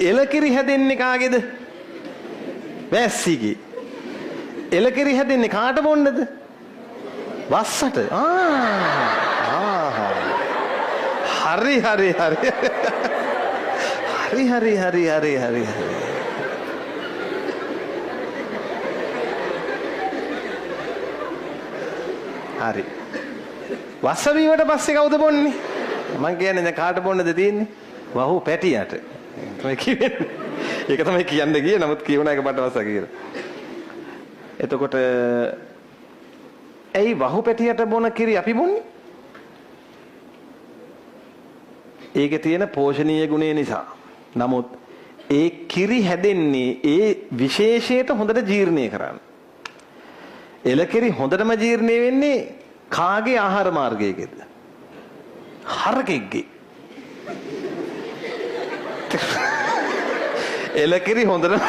එලකිරි හැදෙන්නේ කාගේද? වැස්සිගේ. එලකිරි හැදෙන්නේ කාට බොන්නද? වස්සට. හරි හරි හරි. හරි හරි හරි හරි හරි හරි. හරි. වස්ස බීමට පස්සේ කවුද බොන්නේ? මං කියන්නේ දැන් කාට බොන්නද තියෙන්නේ? වහු පැටියට. තමයි කියන්නේ. ඒක තමයි කියන්න ගියේ. නමුත් කියවන එක බඩවස්ස කියලා. එතකොට ඇයි වහු පැටියට බොන කිරි අපි බොන්නේ? ඒකේ තියෙන පෝෂණීය ගුණය නිසා. නමුත් ඒ කිරි හැදෙන්නේ ඒ විශේෂයට හොඳට ජීර්ණය කරන්න. එලකිරි හොඳටම ජීර්ණය වෙන්නේ කාගේ ආහාර මාර්ගයකද? හරකෙක්ගේ. එලකිරි හොඳටම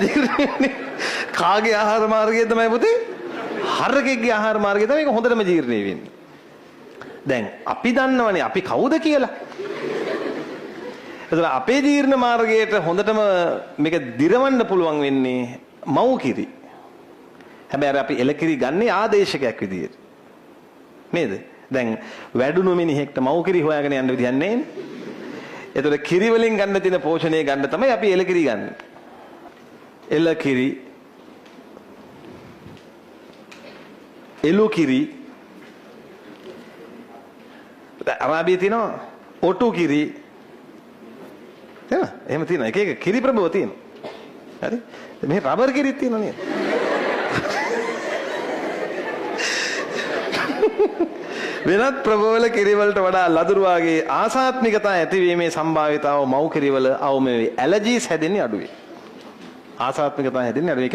ජීර්ණය වෙන්නේ කාගේ ආහාර මාර්ගය තමයි පුතේ? හරකෙක්ගේ ආහාර මාර්ගය තමයි ඒක හොඳටම ජීර්ණය වෙන්නේ. දැන් අපි දන්නවනේ අපි කවුද කියලා. එතන අපේ ජීර්ණ මාර්ගයට හොඳටම මේක දිරවන්න පුළුවන් වෙන්නේ මව් කිරි. හැබැයි අපි එලකිරි ගන්නේ ආදේශකයක් විදියට. නේද? දැන් වැඩුණු මිනිහෙක්ට මව් කිරි හොයාගෙන යන්න විදියක් නැහැ. එතකොට කිරි වලින් ගන්න තියෙන පෝෂණය ගන්න තමයි අපි එලකිරි ගන්න. එලකිරි, එළුකිරි, අරාබියේ තියෙනවා ඔටු කිරි. එහෙම තියෙනවා. එක එක කිරි ප්‍රභව තියෙනවා. හරි? මේ රබර් කිරිත් තියෙනවා නේද? වෙනත් ප්‍රභවවල කිරිවලට වඩා ලදරුවාගේ ආසාත්මිකතා ඇතිවීමේ සම්භාවිතාව මව් කිරිවල අවම වේ. ඇලර්ජිස් හැදෙන්නේ අඩුයි. ආසාත්මිකතා හැදෙන්නේ අඩුයි.